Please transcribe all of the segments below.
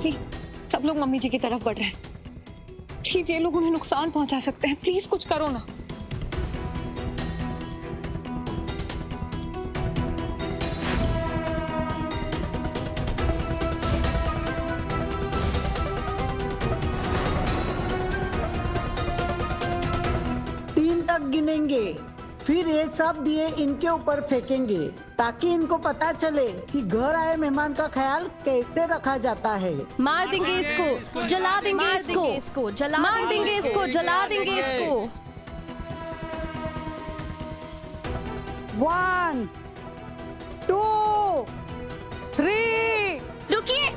जी, सब लोग मम्मी जी की तरफ बढ़ रहे हैं। प्लीज, ये लोग उन्हें नुकसान पहुंचा सकते हैं, प्लीज कुछ करो ना। गिनेंगे, फिर ये सब दिए इनके ऊपर फेंकेंगे ताकि इनको पता चले कि घर आए मेहमान का ख्याल कैसे रखा जाता है। मार देंगे इसको, जला देंगे इसको, मार देंगे इसको, जला देंगे इसको। 1 2 3। रुकिए,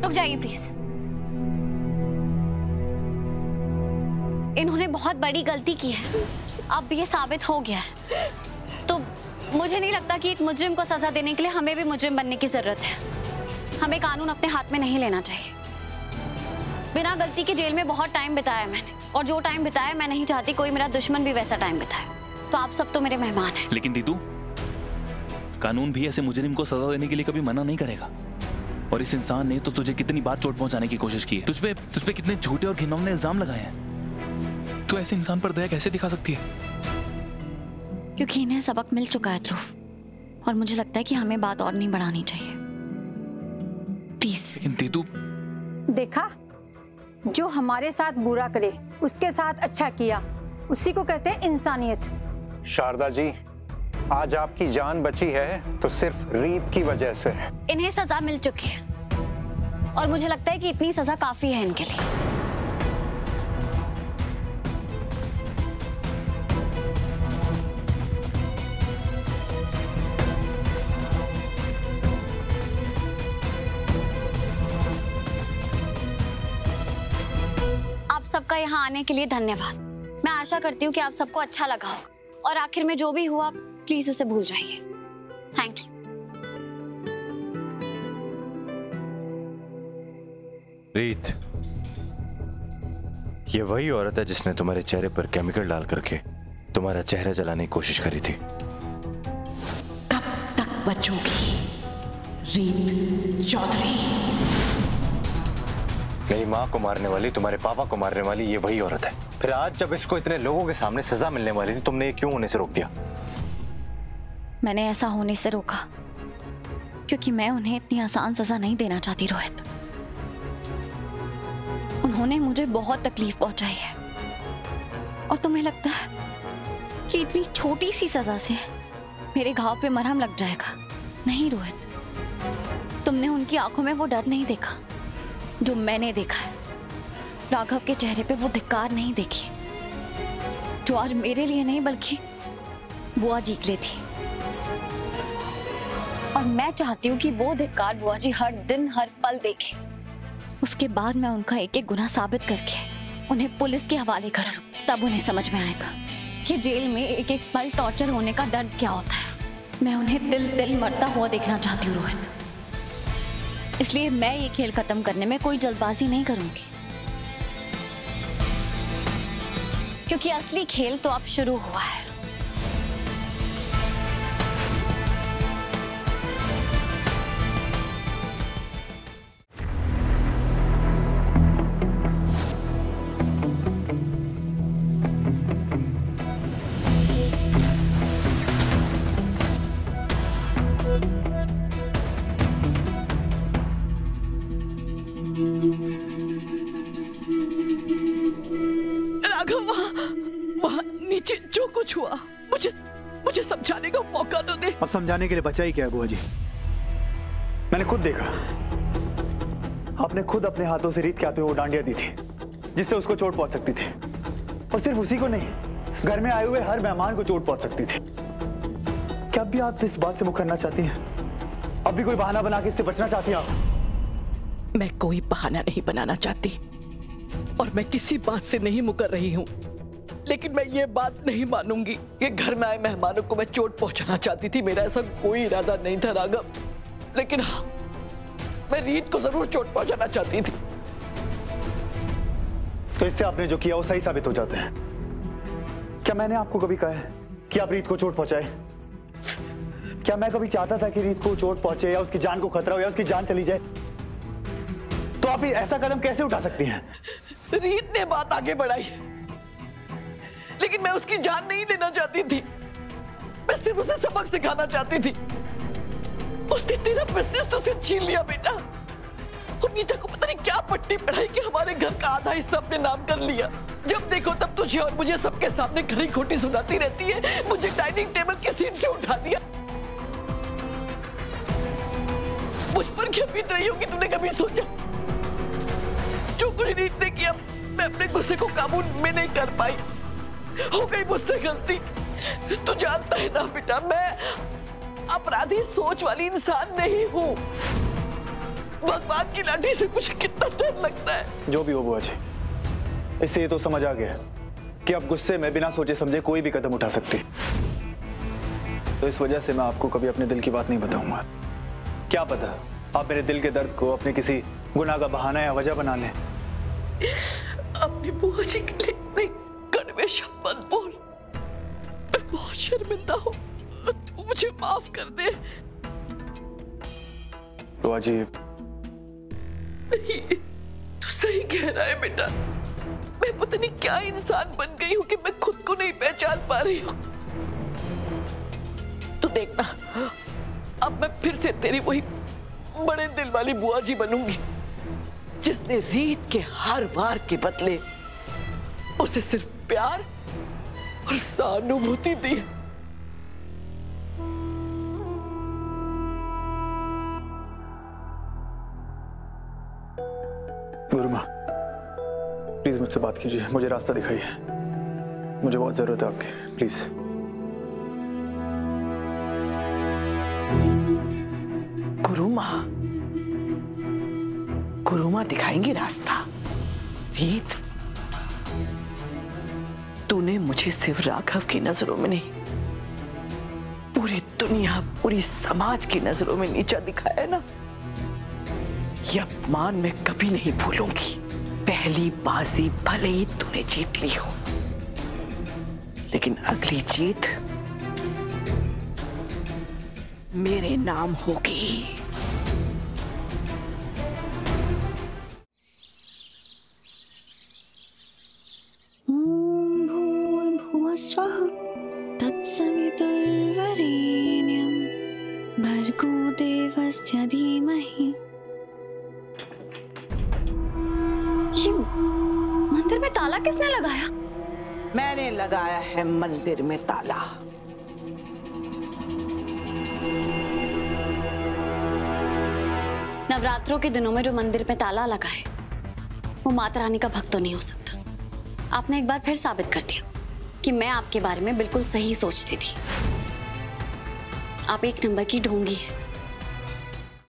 रुक जाइए प्लीज। इन्होंने बहुत बड़ी गलती की है, अब ये साबित हो गया है, तो मुझे नहीं लगता कि एक मुजरिम को सजा देने के लिए हमें भी मुजरिम बनने की जरूरत है। हमें कानून अपने हाथ में नहीं लेना चाहिए। बिना गलती के जेल में बहुत टाइम बिताया मैंने, और जो टाइम बिताया मैं नहीं चाहती कोई मेरा दुश्मन भी वैसा टाइम बिताए। तो आप सब तो मेरे मेहमान हैं। लेकिन दीदू, कानून भी ऐसे मुजरिम को सजा देने के लिए कभी मना नहीं करेगा। और इस इंसान ने तो तुझे कितनी बार चोट पहुंचाने की कोशिश की है, तुझ पे कितने झूठे और घिनौने इल्जाम लगाए हैं। तू ऐसे इंसान पर दया कैसे दिखा सकती है? क्योंकि इन्हें सबक मिल चुका है ध्रुव, और मुझे लगता है कि हमें बात और नहीं बढ़ानी चाहिए, प्लीज। लेकिन दीदू, देखा, जो हमारे साथ बुरा करे उसके साथ अच्छा किया, उसी को कहते हैं इंसानियत। शारदा जी, आज आपकी जान बची है तो सिर्फ रीत की वजह से। इन्हें सजा मिल चुकी है, और मुझे लगता है कि इतनी सजा काफी है इनके लिए। आप सबका यहाँ आने के लिए धन्यवाद। मैं आशा करती हूँ कि आप सबको अच्छा लगा हो, और आखिर में जो भी हुआ प्लीज उसे भूल जाइए। Thank you. रीत, ये वही औरत है जिसने तुम्हारे चेहरे पर केमिकल डाल करके तुम्हारा चेहरा जलाने की कोशिश करी थी। कब तक बचोगी रीत चौधरी? मेरी माँ को मारने वाली, तुम्हारे पापा को मारने वाली ये वही औरत है। फिर आज जब इसको इतने लोगों के सामने सजा मिलने वाली थी, तुमने ये क्यों होने से रोक दिया? मैंने ऐसा होने से रोका क्योंकि मैं उन्हें इतनी आसान सजा नहीं देना चाहती रोहित। उन्होंने मुझे बहुत तकलीफ पहुंचाई है, और तुम्हें लगता है कि इतनी छोटी सी सजा से मेरे घाव पे मरहम लग जाएगा? नहीं रोहित, तुमने उनकी आंखों में वो डर नहीं देखा जो मैंने देखा है। राघव के चेहरे पे वो धिक्कार नहीं देखी जो आज मेरे लिए नहीं बल्कि बुआ जी के लिए थी। और मैं चाहती हूँ कि वो धिक्कार बुआ जी हर दिन हर पल देखे। उसके बाद मैं उनका एक एक गुनाह साबित करके उन्हें पुलिस के हवाले करूँ, तब उन्हें समझ में आएगा कि जेल में एक एक पल टॉर्चर होने का दर्द क्या होता है। मैं उन्हें दिल दिल मरता हुआ देखना चाहती हूँ रोहित, इसलिए मैं ये खेल खत्म करने में कोई जल्दबाजी नहीं करूंगी, क्योंकि असली खेल तो अब शुरू हुआ है। वहाँ नीचे जो कुछ हुआ मुझे समझाने का मौका तो दे। अब समझाने के लिए बचा ही क्या है बुआ जी? मैंने खुद देखा, आपने खुद अपने हाथों से रीत के हाथ में वो डांडिया दी थी जिससे उसको चोट पहुंच सकती थी, और सिर्फ उसी को नहीं, घर में आए हुए हर मेहमान को चोट पहुंच सकती थी। क्या अब भी आप इस बात से मुकरना चाहती हैं? अब भी कोई बहाना बना के इससे बचना चाहती हैं आप? मैं कोई बहाना नहीं बनाना चाहती, और मैं किसी बात से नहीं मुकर रही हूँ, लेकिन मैं ये बात नहीं मानूंगी कि घर में आए मेहमानों को मैं चोट पहुंचाना चाहती थी। मेरा ऐसा कोई इरादा नहीं था राघव, लेकिन हाँ, मैं रीत को जरूर चोट पहुंचाना चाहती थी। तो इससे आपने जो किया वो सही साबित हो जाता है। क्या मैंने आपको कभी कहा है कि आप रीत को चोट पहुंचाए? क्या मैं कभी चाहता था कि रीत को चोट पहुंचे या उसकी जान को खतरा हो या उसकी जान चली जाए? तो आप ऐसा कदम कैसे उठा सकती हैं? रीत ने बात आगे बढ़ाई, लेकिन मैं उसकी जान नहीं लेना चाहती थी। मैं सिर्फ उसे सबक सिखाना चाहती थी। उसने तेरा बिजनेस तो उसे छीन लिया बेटा। और नीता को पता नहीं क्या पट्टी पढ़ाई कि हमारे घर का आधा हिस्सा अपने नाम कर लिया। जब देखो तब तुझे और मुझे सबके सामने खरी खोटी सुनाती रहती है। मुझे डाइनिंग टेबल की सीट से उठा दिया। मुझ पर क्या बीत रही होगी तूने कभी सोचा? जो कुछ रीत ने किया मैं अपने गुस्से को काबू में नहीं कर पाई। हो गई मुझसे गलती। तू जानता है ना बेटा, मैं अपराधी सोच वाली इंसान नहीं हूँ। भगवान की लाठी से मुझे कितना डर लगता है। जो भी हो बुआ जी, इससे ये तो समझ आ गया कि आप गुस्से में बिना सोचे समझे कोई भी कदम उठा सकती। तो इस वजह से मैं आपको कभी अपने दिल की बात नहीं बताऊंगा। क्या पता आप मेरे दिल के दर्द को अपने किसी गुनाह का बहाना या वजह बना लें। अपनी बुआ जी के लिए नहीं कड़वे शब्द मत बोल। मैं बहुत शर्मिंदा हूँ। तू मुझे माफ कर दे। बुआ जी नहीं, तू सही कह रहा है बेटा। मैं पता नहीं क्या इंसान बन गई हूँ कि मैं खुद को नहीं पहचान पा रही हूँ। तू देखना, अब मैं फिर से तेरी वही बड़े दिल वाली बुआ जी बनूंगी, जिसने रीत के हर वार के बदले उसे सिर्फ प्यार और सहानुभूति दी। गुरु माँ, प्लीज मुझसे बात कीजिए, मुझे रास्ता दिखाइए। मुझे बहुत जरूरत है आपकी, प्लीज। गुरु माँ दिखाएंगी रास्ता। रीत, तूने मुझे सिर्फ राघव की नजरों में नहीं, पूरी दुनिया, पूरी समाज की नजरों में नीचा दिखाया है ना। यह अपमान मैं कभी नहीं भूलूंगी। पहली बाजी भले ही तूने जीत ली हो, लेकिन अगली जीत मेरे नाम होगी। भूर्भुवस्वः तत्सवितुर्वरेण्यं भर्गो देवस्य धीमहि। ये मंदिर में ताला किसने लगाया? मैंने लगाया है मंदिर में ताला। नवरात्रों के दिनों में जो मंदिर में ताला लगा है वो माता रानी का भक्त तो नहीं हो सकता। आपने एक बार फिर साबित कर दिया कि मैं आपके बारे में बिल्कुल सही सोचती थी। आप एक नंबर की ढोंगी है।